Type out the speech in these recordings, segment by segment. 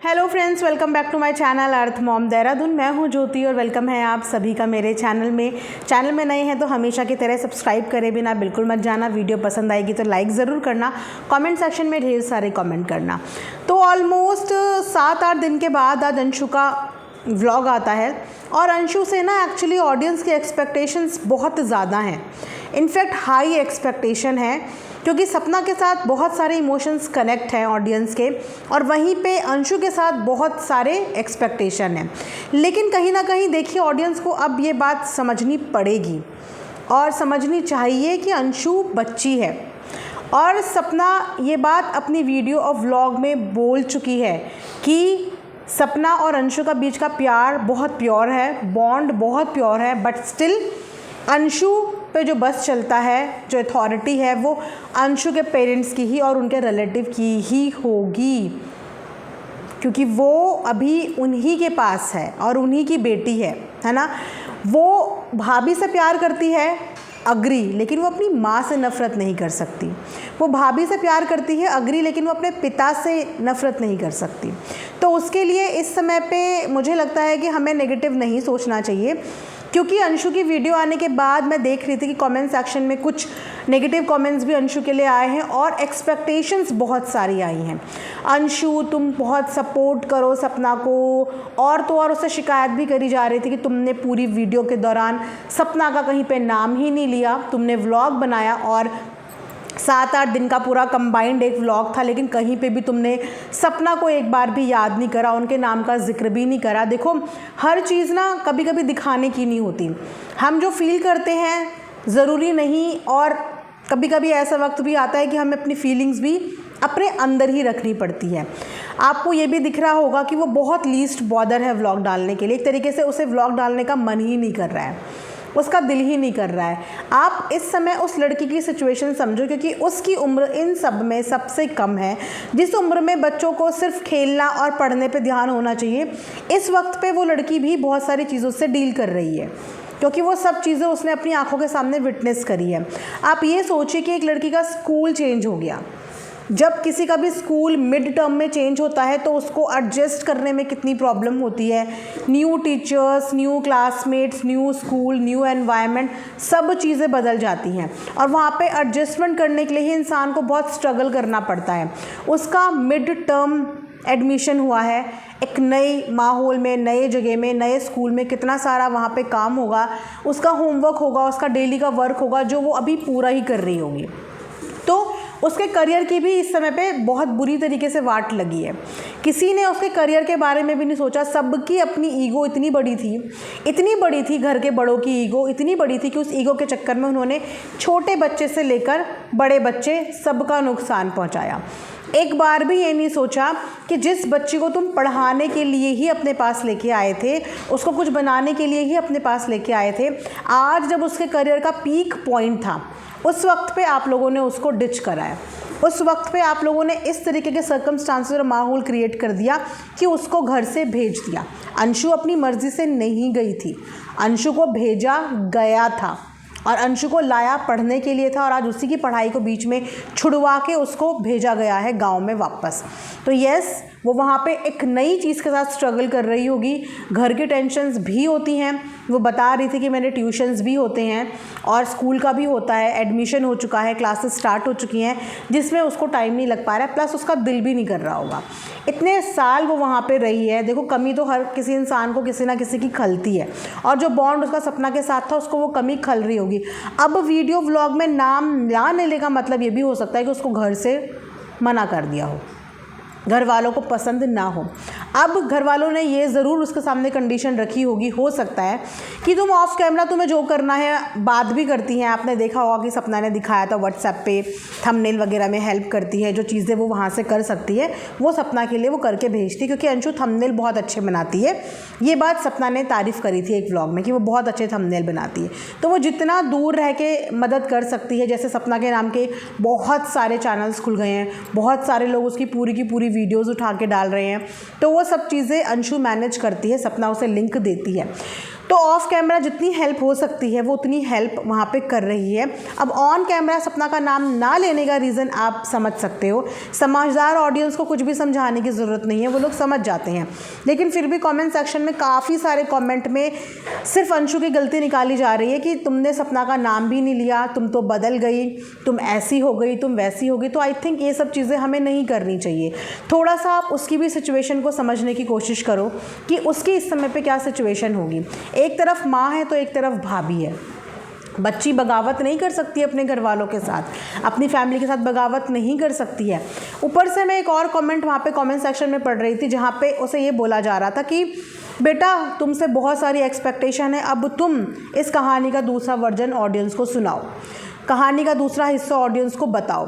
Hello friends, welcome back to my channel earth mom Dehradun. मैं हूं ज्योति और वेलकम है आप सभी का मेरे चैनल में नए हैं तो हमेशा की तरह सब्सक्राइब करे बिना बिल्कुल मत जाना। वीडियो पसंद आएगी तो लाइक ज़रूर करना, कमेंट सेक्शन में ढेर सारे कमेंट करना। तो ऑलमोस्ट 7-8 दिन के बाद आज अंशु का व्लॉग आता है और अंशु से ना एक्चुअली ऑडियंस की एक्सपेक्टेशंस बहुत ज़्यादा हैं। इनफैक्ट हाई एक्सपेक्टेशन है क्योंकि सपना के साथ बहुत सारे इमोशंस कनेक्ट हैं ऑडियंस के, और वहीं पे अंशु के साथ बहुत सारे एक्सपेक्टेशन हैं। लेकिन कहीं ना कहीं देखिए, ऑडियंस को अब ये बात समझनी पड़ेगी और समझनी चाहिए कि अंशु बच्ची है। और सपना ये बात अपनी वीडियो और व्लॉग में बोल चुकी है कि सपना और अंशु का बीच का प्यार बहुत प्योर है, बॉन्ड बहुत प्योर है, बट स्टिल अंशु पे जो बस चलता है, जो अथॉरिटी है, वो अंशु के पेरेंट्स की ही और उनके रिलेटिव की ही होगी, क्योंकि वो अभी उन्हीं के पास है और उन्हीं की बेटी है ना। वो भाभी से प्यार करती है, अग्री, लेकिन वो अपनी माँ से नफ़रत नहीं कर सकती। वो भाभी से प्यार करती है, अग्री, लेकिन वो अपने पिता से नफ़रत नहीं कर सकती। तो उसके लिए इस समय पे मुझे लगता है कि हमें नेगेटिव नहीं सोचना चाहिए, क्योंकि अंशु की वीडियो आने के बाद मैं देख रही थी कि कमेंट सेक्शन में कुछ नेगेटिव कमेंट्स भी अंशु के लिए आए हैं और एक्सपेक्टेशंस बहुत सारी आई हैं। अंशु, तुम बहुत सपोर्ट करो सपना को, और तो और उससे शिकायत भी करी जा रही थी कि तुमने पूरी वीडियो के दौरान सपना का कहीं पे नाम ही नहीं लिया। तुमने व्लॉग बनाया और 7-8 दिन का पूरा कंबाइंड एक व्लॉग था, लेकिन कहीं पे भी तुमने सपना को एक बार भी याद नहीं करा, उनके नाम का जिक्र भी नहीं करा। देखो, हर चीज़ ना कभी कभी दिखाने की नहीं होती। हम जो फील करते हैं ज़रूरी नहीं, और कभी कभी ऐसा वक्त भी आता है कि हमें अपनी फीलिंग्स भी अपने अंदर ही रखनी पड़ती है। आपको ये भी दिख रहा होगा कि वो बहुत लीस्ट बॉदर है व्लॉग डालने के लिए। एक तरीके से उसे व्लॉग डालने का मन ही नहीं कर रहा है, उसका दिल ही नहीं कर रहा है। आप इस समय उस लड़की की सिचुएशन समझो, क्योंकि उसकी उम्र इन सब में सबसे कम है। जिस उम्र में बच्चों को सिर्फ खेलना और पढ़ने पे ध्यान होना चाहिए, इस वक्त पे वो लड़की भी बहुत सारी चीज़ों से डील कर रही है, क्योंकि वो सब चीज़ें उसने अपनी आंखों के सामने विटनेस करी है। आप ये सोचिए कि एक लड़की का स्कूल चेंज हो गया। जब किसी का भी स्कूल मिड टर्म में चेंज होता है तो उसको एडजस्ट करने में कितनी प्रॉब्लम होती है। New teachers, new classmates, new school, new environment, सब चीज़ें बदल जाती हैं और वहाँ पे एडजस्टमेंट करने के लिए ही इंसान को बहुत स्ट्रगल करना पड़ता है। उसका मिड टर्म एडमिशन हुआ है, एक नई माहौल में, नए जगह में, नए स्कूल में, कितना सारा वहाँ पे काम होगा, उसका होमवर्क होगा, उसका डेली का वर्क होगा जो वो अभी पूरा ही कर रही होगी। तो उसके करियर की भी इस समय पे बहुत बुरी तरीके से वाट लगी है। किसी ने उसके करियर के बारे में भी नहीं सोचा। सबकी अपनी ईगो इतनी बड़ी थी, घर के बड़ों की ईगो इतनी बड़ी थी कि उस ईगो के चक्कर में उन्होंने छोटे बच्चे से लेकर बड़े बच्चे सबका नुकसान पहुंचाया। एक बार भी ये नहीं सोचा कि जिस बच्ची को तुम पढ़ाने के लिए ही अपने पास लेके आए थे, उसको कुछ बनाने के लिए ही अपने पास लेके आए थे, आज जब उसके करियर का पीक पॉइंट था, उस वक्त पे आप लोगों ने उसको डिच कराया। उस वक्त पे आप लोगों ने इस तरीके के सर्कमस्टांसेस और माहौल क्रिएट कर दिया कि उसको घर से भेज दिया। अंशु अपनी मर्ज़ी से नहीं गई थी, अंशु को भेजा गया था और अंशु को लाया पढ़ने के लिए था, और आज उसी की पढ़ाई को बीच में छुड़वा के उसको भेजा गया है गांव में वापस। तो यस, वो वहाँ पे एक नई चीज़ के साथ स्ट्रगल कर रही होगी। घर की टेंशन्स भी होती हैं। वो बता रही थी कि मेरे ट्यूशन्स भी होते हैं और स्कूल का भी होता है, एडमिशन हो चुका है, क्लासेस स्टार्ट हो चुकी हैं, जिसमें उसको टाइम नहीं लग पा रहा है, प्लस उसका दिल भी नहीं कर रहा होगा। इतने साल वो वहाँ पे रही है। देखो, कमी तो हर किसी इंसान को किसी ना किसी की खलती है, और जो बॉन्ड उसका सपना के साथ था, उसको वो कमी खल रही होगी। अब वीडियो व्लॉग में नाम ना लेने का मतलब ये भी हो सकता है कि उसको घर से मना कर दिया हो, घर वालों को पसंद ना हो। अब घर वालों ने ये ज़रूर उसके सामने कंडीशन रखी होगी, हो सकता है कि तुम ऑफ कैमरा तुम्हें जो करना है बात भी करती हैं। आपने देखा होगा कि सपना ने दिखाया था व्हाट्सएप पे, थंबनेल वगैरह में हेल्प करती है, जो चीज़ें वो वहाँ से कर सकती है वो सपना के लिए वो करके भेजती है, क्योंकि अंशु थंबनेल बहुत अच्छे बनाती है। ये बात सपना ने तारीफ़ करी थी एक व्लॉग में कि वो बहुत अच्छे थंबनेल बनाती है। तो वो जितना दूर रह के मदद कर सकती है, जैसे सपना के नाम के बहुत सारे चैनल्स खुल गए हैं, बहुत सारे लोग उसकी पूरी की पूरी वीडियोज़ उठा के डाल रहे हैं, तो वो सब चीज़ें अंशु मैनेज करती है, सपना उसे लिंक देती है। तो ऑफ कैमरा जितनी हेल्प हो सकती है वो उतनी हेल्प वहाँ पे कर रही है। अब ऑन कैमरा सपना का नाम ना लेने का रीज़न आप समझ सकते हो। समझदार ऑडियंस को कुछ भी समझाने की ज़रूरत नहीं है, वो लोग समझ जाते हैं। लेकिन फिर भी कमेंट सेक्शन में काफ़ी सारे कमेंट में सिर्फ अंशु की गलती निकाली जा रही है कि तुमने सपना का नाम भी नहीं लिया, तुम तो बदल गई, तुम ऐसी हो गई, तुम वैसी हो गई। तो आई थिंक ये सब चीज़ें हमें नहीं करनी चाहिए। थोड़ा सा आप उसकी भी सिचुएशन को समझने की कोशिश करो कि उसकी इस समय पे क्या सिचुएशन होगी। एक तरफ माँ है तो एक तरफ भाभी है। बच्ची बगावत नहीं कर सकती अपने घर वालों के साथ, अपनी फैमिली के साथ बगावत नहीं कर सकती है। ऊपर से मैं एक और कमेंट वहाँ पे कमेंट सेक्शन में पढ़ रही थी जहाँ पे उसे ये बोला जा रहा था कि बेटा तुमसे बहुत सारी एक्सपेक्टेशन है, अब तुम इस कहानी का दूसरा वर्जन ऑडियंस को सुनाओ, कहानी का दूसरा हिस्सा ऑडियंस को बताओ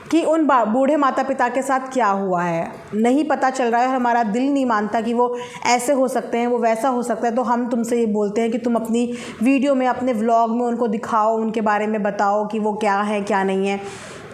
कि उन बूढ़े माता पिता के साथ क्या हुआ है। नहीं पता चल रहा है, हमारा दिल नहीं मानता कि वो ऐसे हो सकते हैं, वो वैसा हो सकता है। तो हम तुमसे ये बोलते हैं कि तुम अपनी वीडियो में, अपने व्लॉग में उनको दिखाओ, उनके बारे में बताओ कि वो क्या है क्या नहीं है।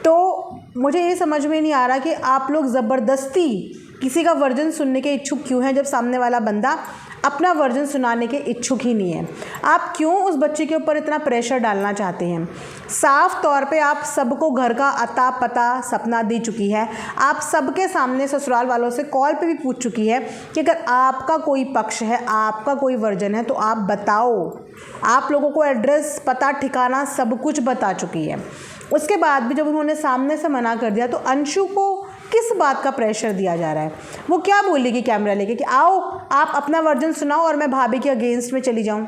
तो मुझे ये समझ में नहीं आ रहा कि आप लोग ज़बरदस्ती किसी का वर्जन सुनने के इच्छुक क्यों हैं, जब सामने वाला बंदा अपना वर्जन सुनाने के इच्छुक ही नहीं है। आप क्यों उस बच्चे के ऊपर इतना प्रेशर डालना चाहते हैं? साफ तौर पे आप सबको घर का अता पता सपना दे चुकी है। आप सबके सामने ससुराल वालों से कॉल पे भी पूछ चुकी है कि अगर आपका कोई पक्ष है, आपका कोई वर्जन है तो आप बताओ। आप लोगों को एड्रेस, पता, ठिकाना सब कुछ बता चुकी है। उसके बाद भी जब उन्होंने सामने से मना कर दिया तो अंशु को किस बात का प्रेशर दिया जा रहा है? वो क्या बोलेगी कैमरा लेके कि आओ आप अपना वर्जन सुनाओ और मैं भाभी के अगेंस्ट में चली जाऊं?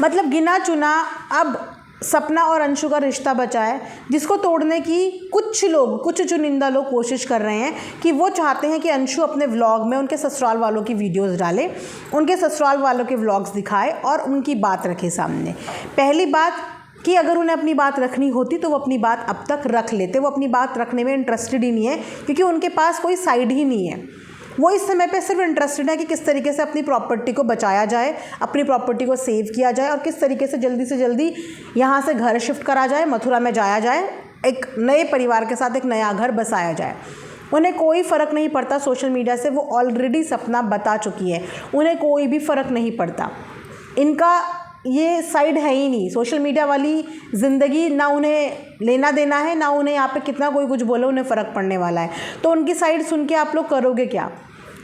मतलब गिना चुना अब सपना और अंशु का रिश्ता बचा है, जिसको तोड़ने की कुछ लोग, कुछ चुनिंदा लोग कोशिश कर रहे हैं कि वो चाहते हैं कि अंशु अपने व्लॉग में उनके ससुराल वालों की वीडियोस डाले, उनके ससुराल वालों के व्लॉग्स दिखाए और उनकी बात रखे सामने। पहली बात कि अगर उन्हें अपनी बात रखनी होती तो वो अपनी बात अब तक रख लेते। वो अपनी बात रखने में इंटरेस्टेड ही नहीं है क्योंकि उनके पास कोई साइड ही नहीं है। वो इस समय पे सिर्फ इंटरेस्टेड है कि किस तरीके से अपनी प्रॉपर्टी को बचाया जाए, अपनी प्रॉपर्टी को सेव किया जाए और किस तरीके से जल्दी यहाँ से घर शिफ्ट करा जाए, मथुरा में जाया जाए, एक नए परिवार के साथ एक नया घर बसाया जाए। उन्हें कोई फ़र्क नहीं पड़ता सोशल मीडिया से, वो ऑलरेडी सपना बता चुकी है, उन्हें कोई भी फ़र्क नहीं पड़ता। इनका ये साइड है ही नहीं, सोशल मीडिया वाली ज़िंदगी ना उन्हें लेना देना है, ना उन्हें यहाँ पे कितना कोई कुछ बोले उन्हें फ़र्क पड़ने वाला है। तो उनकी साइड सुन के आप लोग करोगे क्या?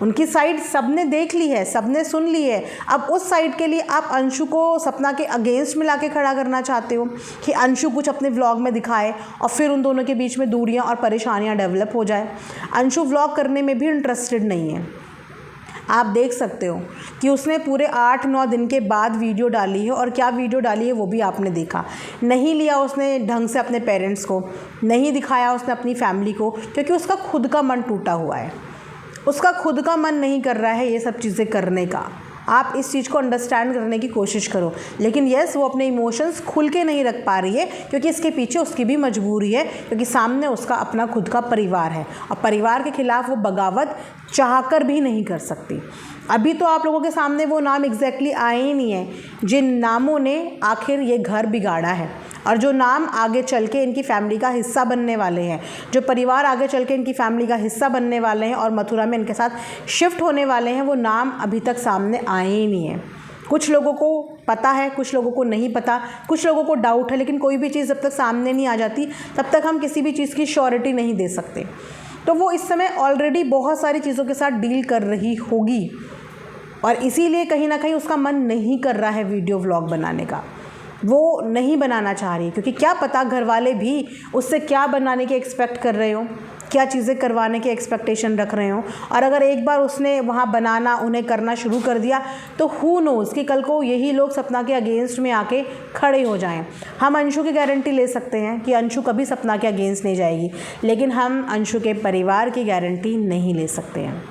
उनकी साइड सबने देख ली है, सबने सुन ली है। अब उस साइड के लिए आप अंशु को सपना के अगेंस्ट में लाके खड़ा करना चाहते हो कि अंशु कुछ अपने व्लॉग में दिखाए और फिर उन दोनों के बीच में दूरियाँ और परेशानियाँ डेवलप हो जाए। अंशु व्लॉग करने में भी इंटरेस्टेड नहीं है। आप देख सकते हो कि उसने पूरे 8-9 दिन के बाद वीडियो डाली है और क्या वीडियो डाली है वो भी आपने देखा। नहीं लिया उसने ढंग से अपने पेरेंट्स को, नहीं दिखाया उसने अपनी फैमिली को, क्योंकि उसका खुद का मन टूटा हुआ है। उसका खुद का मन नहीं कर रहा है ये सब चीज़ें करने का। आप इस चीज़ को अंडरस्टैंड करने की कोशिश करो। लेकिन यस, वो अपने इमोशंस खुल के नहीं रख पा रही है क्योंकि इसके पीछे उसकी भी मजबूरी है, क्योंकि सामने उसका अपना खुद का परिवार है और परिवार के खिलाफ वो बगावत चाहकर भी नहीं कर सकती। अभी तो आप लोगों के सामने वो नाम एग्जैक्टली आए ही नहीं है जिन नामों ने आखिर ये घर बिगाड़ा है और जो नाम आगे चल के इनकी फैमिली का हिस्सा बनने वाले हैं, जो परिवार आगे चल के इनकी फैमिली का हिस्सा बनने वाले हैं और मथुरा में इनके साथ शिफ्ट होने वाले हैं, वो नाम अभी तक सामने आए ही नहीं है। कुछ लोगों को पता है, कुछ लोगों को नहीं पता, कुछ लोगों को डाउट है, लेकिन कोई भी चीज़ जब तक सामने नहीं आ जाती तब तक हम किसी भी चीज़ की श्योरिटी नहीं दे सकते। तो वो इस समय ऑलरेडी बहुत सारी चीज़ों के साथ डील कर रही होगी और इसीलिए कहीं ना कहीं उसका मन नहीं कर रहा है वीडियो व्लॉग बनाने का। वो नहीं बनाना चाह रही क्योंकि क्या पता घर वाले भी उससे क्या बनाने के एक्सपेक्ट कर रहे हो, क्या चीज़ें करवाने के एक्सपेक्टेशन रख रहे हो। और अगर एक बार उसने वहाँ बनाना, उन्हें करना शुरू कर दिया तो हू नोज़ कि कल को यही लोग सपना के अगेंस्ट में आके खड़े हो जाएं। हम अंशु की गारंटी ले सकते हैं कि अंशु कभी सपना के अगेंस्ट नहीं जाएगी, लेकिन हम अंशु के परिवार की गारंटी नहीं ले सकते हैं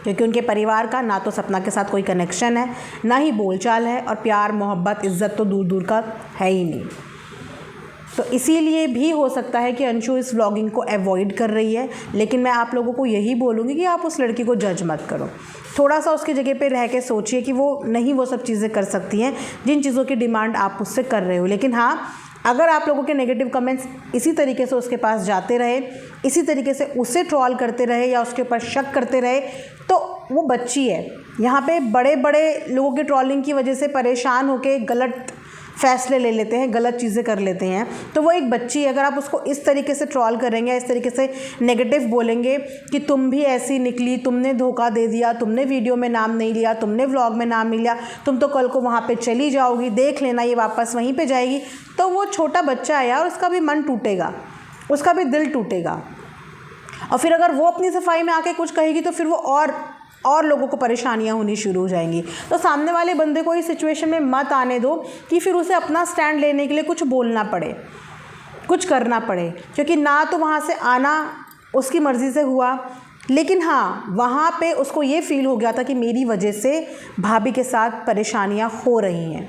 क्योंकि उनके परिवार का ना तो सपना के साथ कोई कनेक्शन है, ना ही बोलचाल है और प्यार, मोहब्बत, इज़्ज़त तो दूर दूर का है ही नहीं। तो इसीलिए भी हो सकता है कि अंशु इस व्लॉगिंग को अवॉइड कर रही है। लेकिन मैं आप लोगों को यही बोलूँगी कि आप उस लड़की को जज मत करो। थोड़ा सा उसकी जगह पे रह के सोचिए कि वो नहीं वो सब चीज़ें कर सकती हैं जिन चीज़ों की डिमांड आप उससे कर रहे हो। लेकिन हाँ, अगर आप लोगों के नेगेटिव कमेंट्स इसी तरीके से उसके पास जाते रहे, इसी तरीके से उसे ट्रोल करते रहे या उसके ऊपर शक करते रहे, तो वो बच्ची है, यहाँ पे बड़े बड़े लोगों की ट्रोलिंग की वजह से परेशान होकर गलत फ़ैसले ले लेते हैं, गलत चीज़ें कर लेते हैं। तो वो एक बच्ची है, अगर आप उसको इस तरीके से ट्रोल करेंगे, इस तरीके से नेगेटिव बोलेंगे कि तुम भी ऐसी निकली, तुमने धोखा दे दिया, तुमने वीडियो में नाम नहीं लिया, तुमने व्लॉग में नाम नहीं लिया, तुम तो कल को वहाँ पे चली जाओगी, देख लेना ये वापस वहीं पे जाएगी, तो वो छोटा बच्चा है यार, उसका भी मन टूटेगा, उसका भी दिल टूटेगा। और फिर अगर वो अपनी सफाई में आके कुछ कहेगी तो फिर वो और लोगों को परेशानियां होनी शुरू हो जाएंगी। तो सामने वाले बंदे को इस सिचुएशन में मत आने दो कि फिर उसे अपना स्टैंड लेने के लिए कुछ बोलना पड़े, कुछ करना पड़े, क्योंकि ना तो वहाँ से आना उसकी मर्ज़ी से हुआ, लेकिन हाँ वहाँ पे उसको ये फ़ील हो गया था कि मेरी वजह से भाभी के साथ परेशानियाँ हो रही हैं,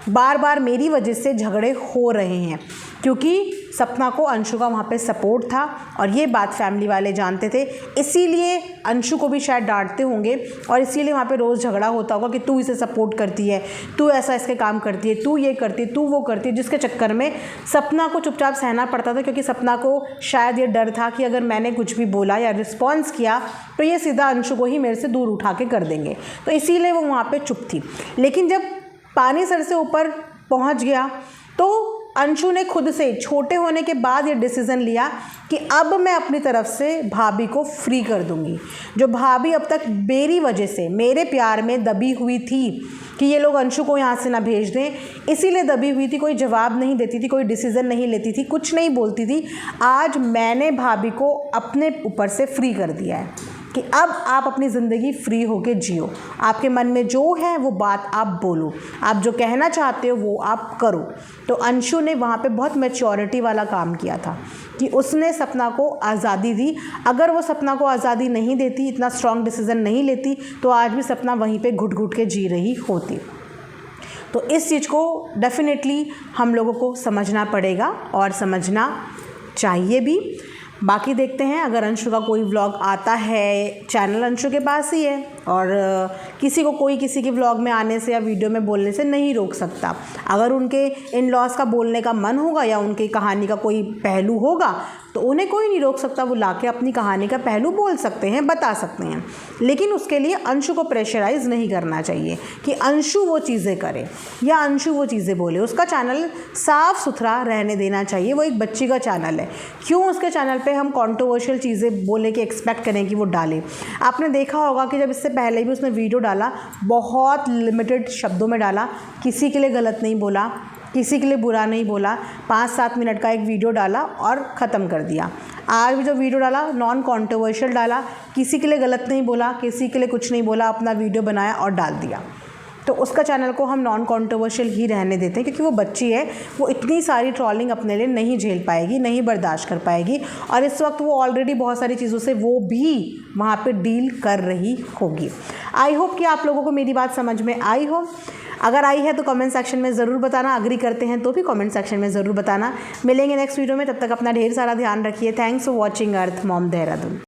बार बार मेरी वजह से झगड़े हो रहे हैं, क्योंकि सपना को अंशु का वहाँ पे सपोर्ट था और ये बात फैमिली वाले जानते थे, इसीलिए अंशु को भी शायद डांटते होंगे और इसीलिए वहाँ पे रोज़ झगड़ा होता होगा कि तू इसे सपोर्ट करती है, तू ऐसा इसके काम करती है, तू ये करती है, तू वो करती है, जिसके चक्कर में सपना को चुपचाप सहना पड़ता था, क्योंकि सपना को शायद ये डर था कि अगर मैंने कुछ भी बोला या रिस्पॉन्स किया तो ये सीधा अंशु को ही मेरे से दूर उठा के कर देंगे, तो इसीलिए वो वहाँ पर चुप थी। लेकिन जब पानी सर से ऊपर पहुँच गया तो अंशु ने खुद से छोटे होने के बाद ये डिसीज़न लिया कि अब मैं अपनी तरफ से भाभी को फ्री कर दूंगी। जो भाभी अब तक मेरी वजह से मेरे प्यार में दबी हुई थी कि ये लोग अंशु को यहाँ से ना भेज दें, इसीलिए दबी हुई थी, कोई जवाब नहीं देती थी, कोई डिसीज़न नहीं लेती थी, कुछ नहीं बोलती थी, आज मैंने भाभी को अपने ऊपर से फ्री कर दिया है कि अब आप अपनी ज़िंदगी फ्री होके जियो, आपके मन में जो है वो बात आप बोलो, आप जो कहना चाहते हो वो आप करो। तो अंशु ने वहाँ पे बहुत मैच्योरिटी वाला काम किया था कि उसने सपना को आज़ादी दी। अगर वो सपना को आज़ादी नहीं देती, इतना स्ट्रॉन्ग डिसीज़न नहीं लेती, तो आज भी सपना वहीं पे घुट घुट के जी रही होती। तो इस चीज़ को डेफिनेटली हम लोगों को समझना पड़ेगा और समझना चाहिए भी। बाकी देखते हैं, अगर अंशु का कोई व्लॉग आता है, चैनल अंशु के पास ही है और किसी को कोई किसी के व्लॉग में आने से या वीडियो में बोलने से नहीं रोक सकता। अगर उनके इन लॉज का बोलने का मन होगा या उनकी कहानी का कोई पहलू होगा तो उन्हें कोई नहीं रोक सकता, वो लाके अपनी कहानी का पहलू बोल सकते हैं, बता सकते हैं। लेकिन उसके लिए अंशु को प्रेशराइज़ नहीं करना चाहिए कि अंशु वो चीज़ें करे या अंशु वो चीज़ें बोले। उसका चैनल साफ़ सुथरा रहने देना चाहिए, वो एक बच्ची का चैनल है, क्यों उसके चैनल पे हम कंट्रोवर्शियल चीज़ें बोले कि एक्सपेक्ट करें कि वो डाले। आपने देखा होगा कि जब इससे पहले भी उसने वीडियो डाला, बहुत लिमिटेड शब्दों में डाला, किसी के लिए गलत नहीं बोला, किसी के लिए बुरा नहीं बोला, 5-7 मिनट का एक वीडियो डाला और ख़त्म कर दिया। आज भी जो वीडियो डाला नॉन कंट्रोवर्शियल डाला, किसी के लिए गलत नहीं बोला, किसी के लिए कुछ नहीं बोला, अपना वीडियो बनाया और डाल दिया। तो उसका चैनल को हम नॉन कंट्रोवर्शियल ही रहने देते हैं, क्योंकि वो बच्ची है, वो इतनी सारी ट्रोलिंग अपने लिए नहीं झेल पाएगी, नहीं बर्दाश्त कर पाएगी और इस वक्त वो ऑलरेडी बहुत सारी चीज़ों से वो भी वहाँ पे डील कर रही होगी। आई होप कि आप लोगों को मेरी बात समझ में आई हो। अगर आई है तो कमेंट सेक्शन में ज़रूर बताना, अग्री करते हैं तो भी कमेंट सेक्शन में ज़रूर बताना। मिलेंगे नेक्स्ट वीडियो में, तब तक अपना ढेर सारा ध्यान रखिए। Thanks for watching earth mom Dehradun.